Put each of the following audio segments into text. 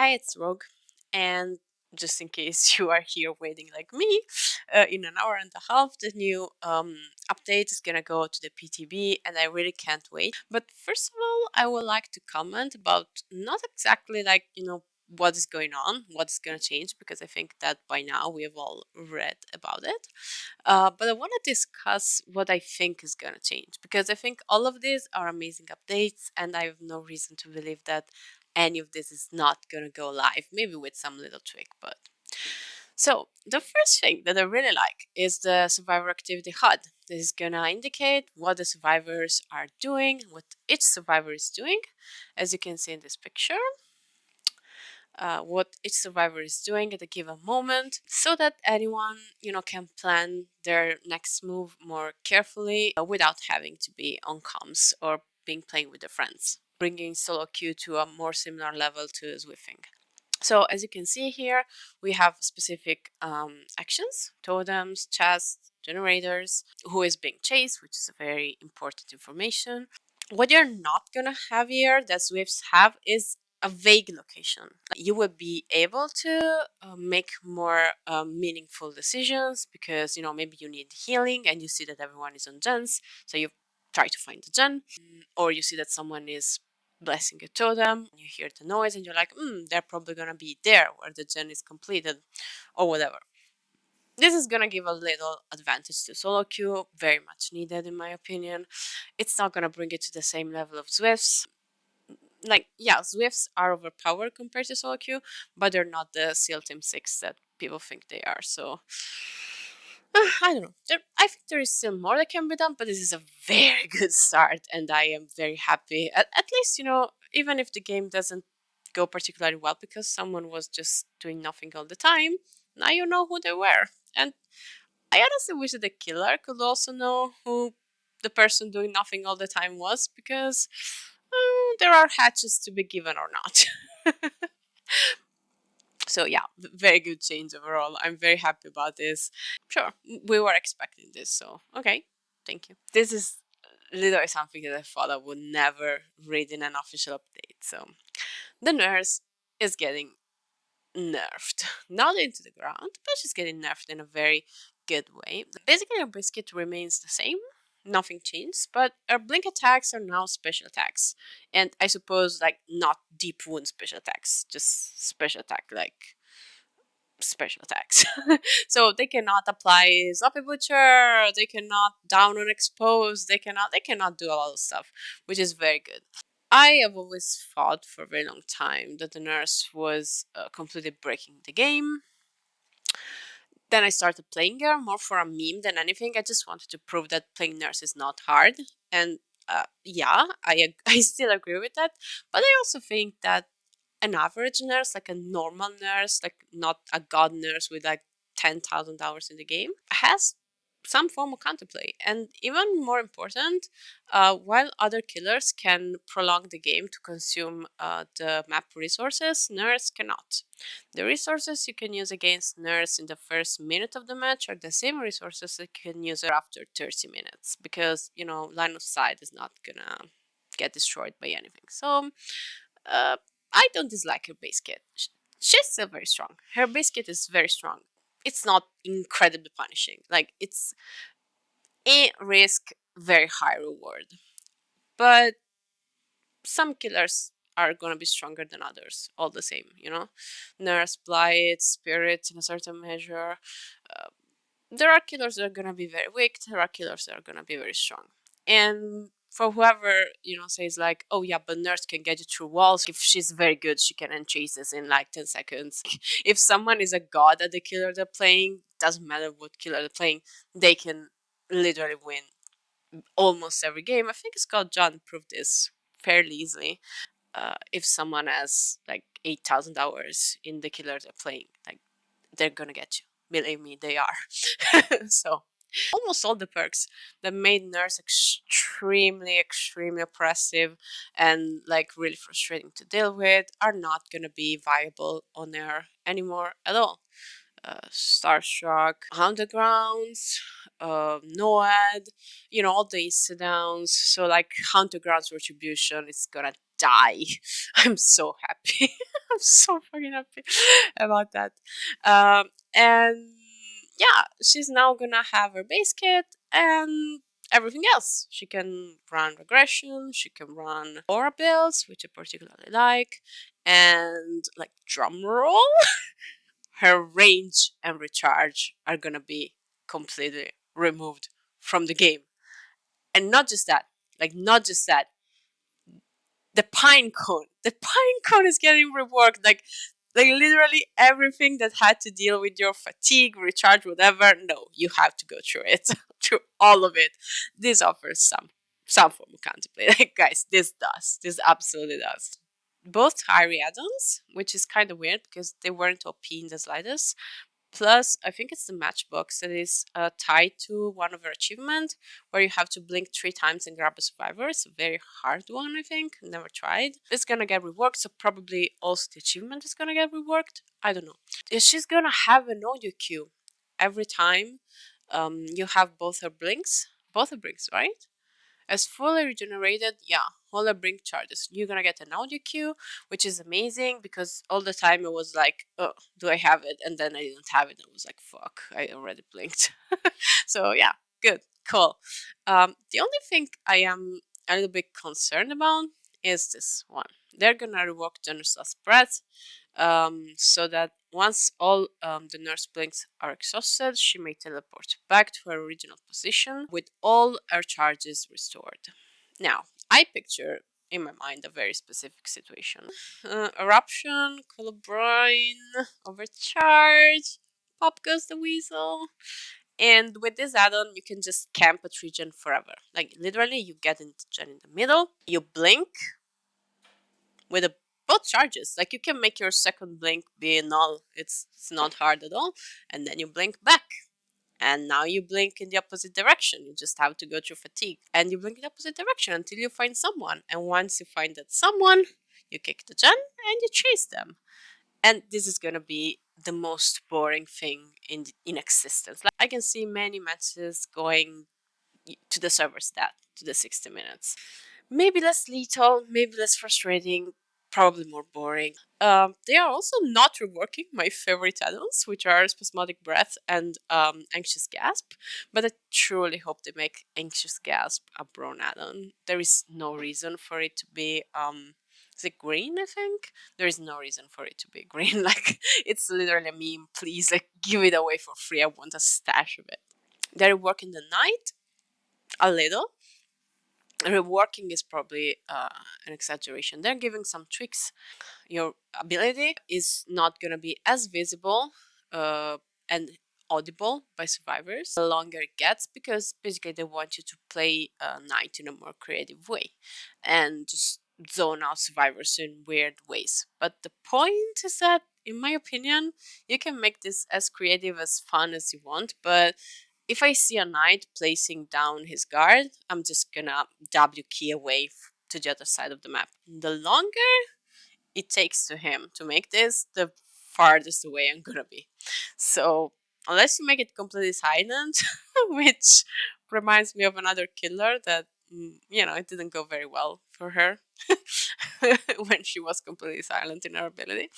Hi, it's Rogue, and just in case you are here waiting like me, in an hour and a half, the new update is gonna go to the PTB, and I really can't wait. But first of all, I would like to comment about not exactly like, what is going on, what is gonna change, because I think that by now we have all read about it. But I want to discuss what I think is going to change because I think all of these are amazing updates, and I have no reason to believe that any of this is not going to go live, maybe with some little trick. But so the first thing that I really like is the survivor activity HUD. This is going to indicate what the survivors are doing, what each survivor is doing, as you can see in this picture. What each survivor is doing at a given moment so that anyone can plan their next move more carefully without having to be on comms or being playing with their friends, bringing solo queue to a more similar level to Zwifting. So as you can see here, we have specific actions: totems, chests, generators, who is being chased, which is a very important information. What you're not gonna have here that Swifts have is a vague location. You would be able to make more meaningful decisions because maybe you need healing and you see that everyone is on gens, so you try to find the gen, or you see that someone is blessing a totem, you hear the noise and you're like, they're probably gonna be there where the gen is completed, or whatever. This is gonna give a little advantage to solo queue, very much needed in my opinion. It's not gonna bring it to the same level of Zwifts. Like, yeah, Zwifts are overpowered compared to solo queue, but they're not the SEAL Team 6 that people think they are, so I don't know. I think there is still more that can be done, but this is a very good start, and I am very happy. At least, even if the game doesn't go particularly well because someone was just doing nothing all the time, now you know who they were. And I honestly wish that the killer could also know who the person doing nothing all the time was, because there are hatches to be given or not. So yeah, very good change overall. I'm very happy about this. Sure, we were expecting this, so okay, thank you. This is literally something that I thought I would never read in an official update. So the nurse is getting nerfed. Not into the ground, but she's getting nerfed in a very good way. Basically, her biscuit remains the same. Nothing changed, but her blink attacks are now special attacks. And I suppose, like, not deep wound special attacks, just special attack, like, special attacks. So they cannot apply Sloppy Butcher, they cannot down on expose, they cannot do a lot of stuff, which is very good. I have always thought for a very long time that the nurse was completely breaking the game. Then I started playing her more for a meme than anything. I just wanted to prove that playing nurse is not hard. And yeah, I still agree with that. But I also think that an average nurse, like a normal nurse, like not a god nurse with like 10,000 hours in the game, has some form of counterplay. And even more important, while other killers can prolong the game to consume the map resources, nurse cannot. The resources you can use against nurse in the first minute of the match are the same resources that you can use after 30 minutes, because line of sight is not gonna get destroyed by anything. So uh, I don't dislike her base kit. She's still very strong. Her base kit is very strong. It's not incredibly punishing. Like, it's a risk, very high reward. But some killers are gonna be stronger than others, all the same. Nurse, Blight, Spirit in a certain measure. Uh, there are killers that are gonna be very weak, there are killers that are gonna be very strong. And for whoever, says like, oh yeah, but nurse can get you through walls. If she's very good, she can end chases in like 10 seconds. If someone is a god at the killer they're playing, doesn't matter what killer they're playing, they can literally win almost every game. I think Scott John proved this fairly easily. If someone has like 8,000 hours in the killer they're playing, like, they're gonna get you. Believe me, they are. So almost all the perks that made nurse extremely, extremely oppressive and like really frustrating to deal with are not gonna be viable on air anymore at all. Starstruck, Undergrounds, NOAD, all the incidents. So like Undergrounds Retribution is gonna die. I'm so happy. I'm so fucking happy about that. And yeah, she's now gonna have her base kit and everything else. She can run regression, she can run aura builds, which I particularly like, and like drum roll, her range and recharge are gonna be completely removed from the game. And not just that, not just that, the pine cone is getting reworked. Like literally everything that had to deal with your fatigue, recharge, whatever. No, you have to go through it, through all of it. This offers some form of counterplay. Like guys, this absolutely does. Both Harry add-ons, which is kind of weird because they weren't OP in the slightest. Plus, I think it's the matchbox that is tied to one of her achievements, where you have to blink 3 times and grab a survivor. It's a very hard one, I think. Never tried. It's gonna get reworked, so probably also the achievement is gonna get reworked. I don't know. She's gonna have an audio cue every time you have both her blinks. Both her blinks, right? As fully regenerated, yeah, all the blink charges. You're gonna get an audio cue, which is amazing because all the time it was like, oh, do I have it? And then I didn't have it. I was like, fuck, I already blinked. So yeah, good, cool. The only thing I am a little bit concerned about is this one. They're gonna rework Jenner's last breath, so that once all the nurse blinks are exhausted, she may teleport back to her original position with all her charges restored. Now, I picture in my mind a very specific situation. Eruption, Colorbrine, Overcharge, Pop goes the Weasel. And with this add-on, you can just camp a regen forever. Like, literally, you get into gen in the middle, you blink with both charges. Like, you can make your second blink be null. It's not hard at all. And then you blink back. And now you blink in the opposite direction. You just have to go through fatigue. And you blink in the opposite direction until you find someone. And once you find that someone, you kick the gen and you chase them. And this is gonna be the most boring thing in existence. Like, I can see many matches going to the server stat, to the 60 minutes. Maybe less lethal, maybe less frustrating, probably more boring. They are also not reworking my favorite add-ons, which are Spasmodic Breath and Anxious Gasp, but I truly hope they make Anxious Gasp a Brawn add-on. There is no reason for it to be is it green, I think? There is no reason for it to be green. Like, it's literally a meme. Please, like, give it away for free. I want a stash of it. They're working the night a little. Reworking is probably an exaggeration. They're giving some tweaks. Your ability is not going to be as visible and audible by survivors the longer it gets, because basically they want you to play night in a more creative way and just zone out survivors in weird ways. But the point is that, in my opinion, you can make this as creative, as fun as you want, but if I see a knight placing down his guard, I'm just gonna W key away to the other side of the map. The longer it takes to him to make this, the farthest away I'm gonna be. So, unless you make it completely silent, which reminds me of another killer that, it didn't go very well for her when she was completely silent in her ability.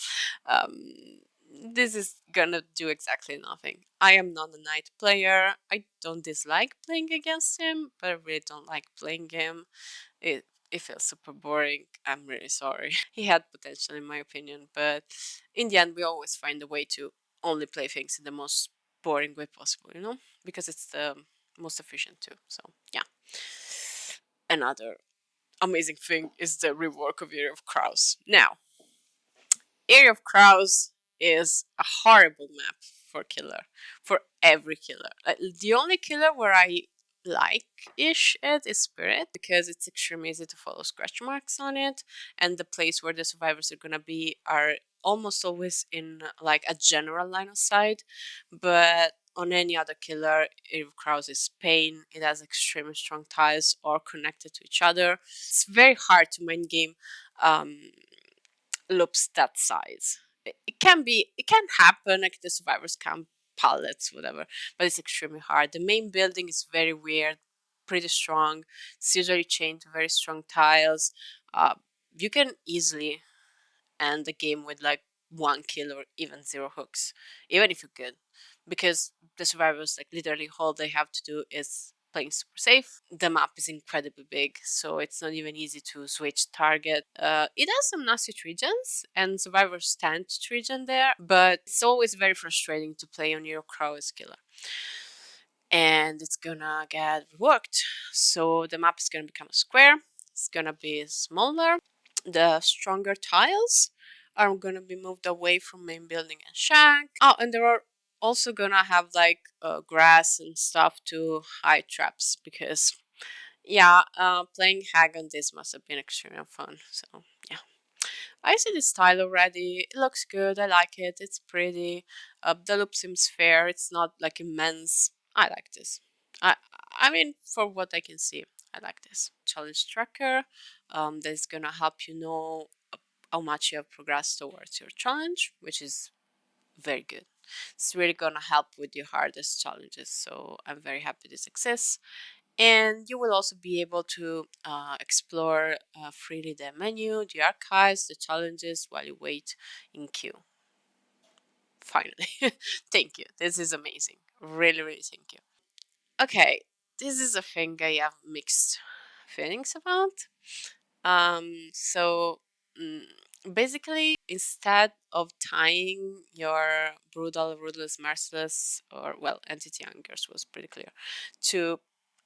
This is gonna do exactly nothing. I am not a knight player. I don't dislike playing against him, but I really don't like playing him. It feels super boring. I'm really sorry. He had potential, in my opinion, but in the end, we always find a way to only play things in the most boring way possible, because it's the most efficient too. So, yeah. Another amazing thing is the rework of Area of Crows. Now, Area of Crows is a horrible map for killer, for every killer. The only killer where I like-ish it is Spirit, because it's extremely easy to follow scratch marks on it, and the place where the survivors are gonna be are almost always in like a general line of sight. But on any other killer, Area of Crows is pain. It has extremely strong ties or connected to each other. It's very hard to main game loops that size. It can happen, like the survivors camp pallets, whatever, but it's extremely hard. The main building is very weird, pretty strong. It's usually chained to very strong tiles. you can easily end the game with like 1 kill or even 0 hooks, even if you're good, because the survivors, like, literally all they have to do is playing super safe. The map is incredibly big, so it's not even easy to switch target. It has some nasty regions, and survivors tend to regen there, but it's always very frustrating to play on your Crow as killer. And it's gonna get reworked. So the map is gonna become a square. It's gonna be smaller. The stronger tiles are gonna be moved away from main building and shack. Oh, and there are also gonna have like grass and stuff to hide traps, because yeah, playing hag on this must have been extremely fun. So yeah. I see this style already. It looks good. I like it. It's pretty. The loop seems fair. It's not like immense. I like this. I I mean, for what I can see, I like this challenge tracker. That's gonna help you know how much you have progressed towards your challenge, which is very good. It's really gonna help with your hardest challenges. So I'm very happy this exists. And you will also be able to explore freely the menu, the archives, the challenges while you wait in queue. Finally. Thank you. This is amazing. Really, really thank you. Okay, this is a thing I have mixed feelings about. So mm, basically, instead of tying your brutal, ruthless, merciless, or well, entity anchors was pretty clear, to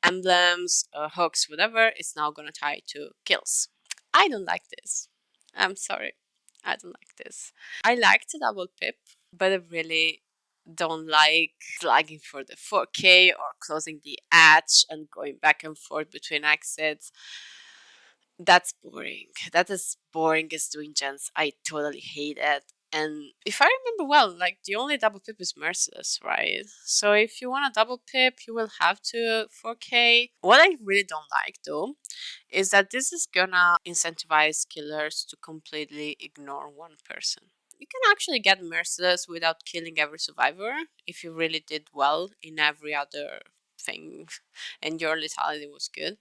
emblems, hooks, whatever, it's now gonna tie to kills. I don't like this. I'm sorry. I don't like this. I like the double pip, but I really don't like flagging for the 4K or closing the hatch and going back and forth between exits. That's boring. That is boring as doing gens. I totally hate it. And if I remember well, like, the only double pip is merciless, right? So if you want a double pip, you will have to 4K. What I really don't like though is that this is gonna incentivize killers to completely ignore one person. You can actually get merciless without killing every survivor if you really did well in every other thing and your lethality was good.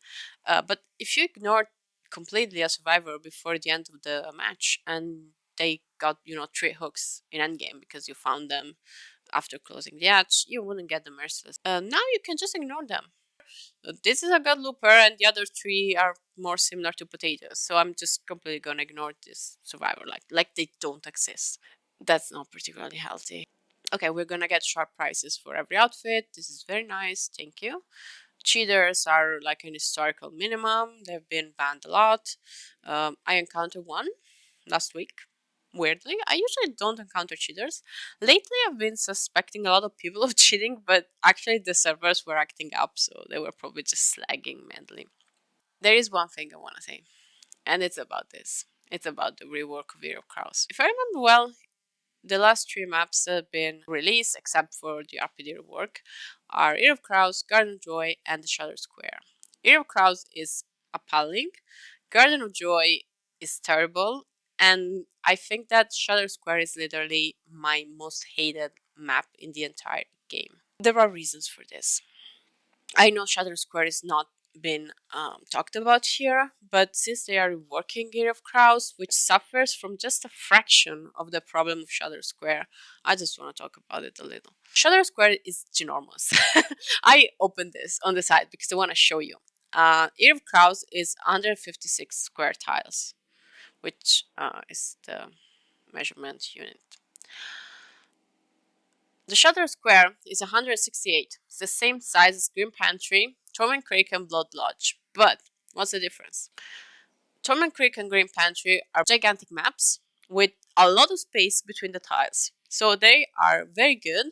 But if you ignored completely a survivor before the end of the match and they got, 3 hooks in endgame because you found them after closing the hatch, you wouldn't get the merciless. Now you can just ignore them. This is a good looper, and the other 3 are more similar to potatoes. So I'm just completely gonna ignore this survivor, like they don't exist. That's not particularly healthy. Okay, we're gonna get sharp prices for every outfit. This is very nice. Thank you. Cheaters are like an historical minimum. They've been banned a lot. I encountered one last week. Weirdly, I usually don't encounter cheaters. Lately, I've been suspecting a lot of people of cheating, but actually, the servers were acting up, so they were probably just slagging madly. There is one thing I want to say, and it's about this. It's about the rework of Hero Crows. If I remember well, the last 3 maps that have been released, except for the RPD rework, are Ear of Crows, Garden of Joy, and the Shadow Square. Ear of Crows is appalling, Garden of Joy is terrible, and I think that Shadow Square is literally my most hated map in the entire game. There are reasons for this. I know Shadow Square is not been talked about here, but since they are working Gear of Crows, which suffers from just a fraction of the problem of Shadow Square, I just want to talk about it a little. Shadow Square is ginormous. I opened this on the side because I want to show you. Ear of Crows is 156 square tiles, which is the measurement unit. The Shutter Square is 168. It's the same size as Green Pantry, Torment Creek, and Blood Lodge. But what's the difference? Torment Creek and Green Pantry are gigantic maps with a lot of space between the tiles. So they are very good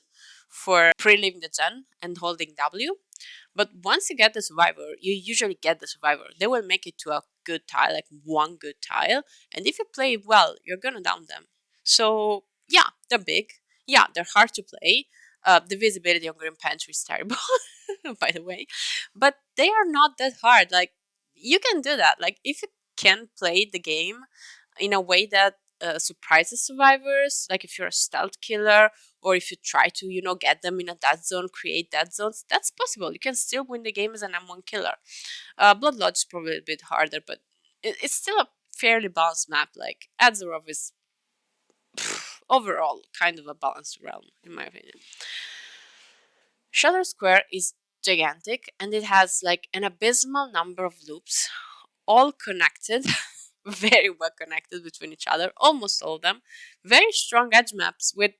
for pre-leaving the gen and holding W. But once you get the survivor, you usually get the survivor. They will make it to a good tile, like one good tile. And if you play well, you're gonna down them. So yeah, they're big. Yeah, they're hard to play. The visibility on Green Pantry is terrible, by the way. But they are not that hard. Like, you can do that. Like, if you can play the game in a way that surprises survivors, like if you're a stealth killer or if you try to, get them in a dead zone, create dead zones, that's possible. You can still win the game as an M1 killer. Blood Lodge is probably a bit harder, but it's still a fairly balanced map. Like Azeroth is overall kind of a balanced realm, in my opinion. Shadow Square is gigantic and it has like an abysmal number of loops, all connected, very well connected between each other, almost all of them. Very strong edge maps with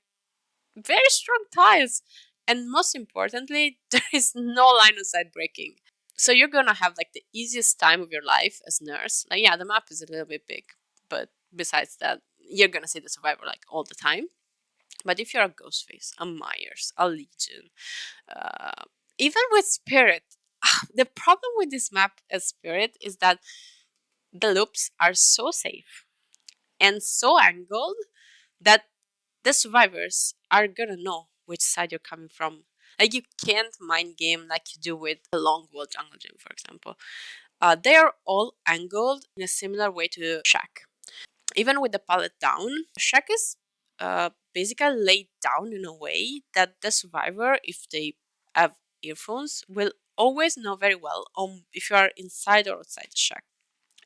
very strong tiles. And most importantly, there is no line of sight breaking. So you're gonna have like the easiest time of your life as nurse. Like, yeah, the map is a little bit big, but besides that, you're gonna see the survivor like all the time. But if you're a Ghostface, a Myers, a Legion, uh, even with Spirit, the problem with this map as Spirit is that the loops are so safe and so angled that the survivors are gonna know which side you're coming from. Like you can't mind game like you do with a long wall jungle gym, for example. They are all angled in a similar way to Shack. Even with the pallet down, Shack is basically laid down in a way that the survivor, if they have earphones, will always know very well if you are inside or outside the shack.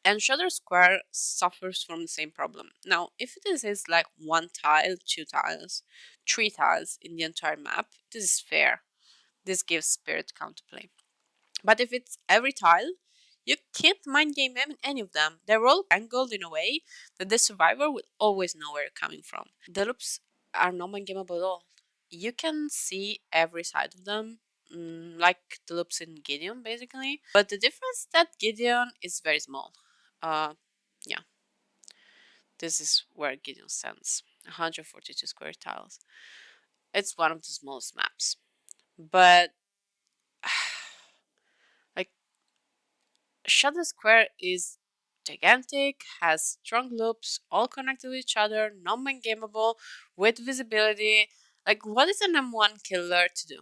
And Shadow Square suffers from the same problem. Now, if this is like one tile, two tiles, three tiles in the entire map, this is fair. This gives Spirit counterplay. But if it's every tile, you can't mind game any of them. They're all angled in a way that the survivor will always know where you're coming from. The loops are not mind gameable at all. You can see every side of them, like the loops in Gideon, basically. But the difference that Gideon is very small. Uh, yeah, this is where Gideon stands. 142 square tiles. It's one of the smallest maps. But like Shadow Square is gigantic, has strong loops, all connected with each other, non-mind gameable, with visibility. Like, what is an M1 killer to do?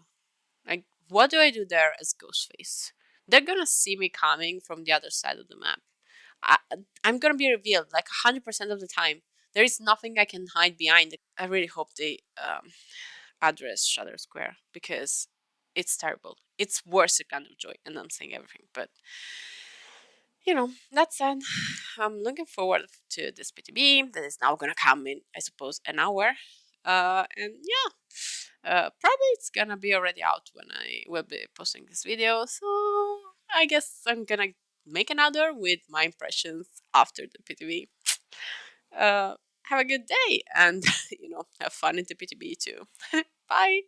Like, what do I do there as Ghostface? They're gonna see me coming from the other side of the map. I, I'm gonna be revealed like 100% of the time. There is nothing I can hide behind. I really hope they address Shadow Square because it's terrible. It's worse than Kind of Joy, and I'm saying everything, but that said, I'm looking forward to this PTB that is now gonna come in, I suppose, an hour. And yeah, probably it's gonna be already out when I will be posting this video. So I guess I'm gonna make another with my impressions after the PTB. Have a good day and have fun in the PTB too. Bye.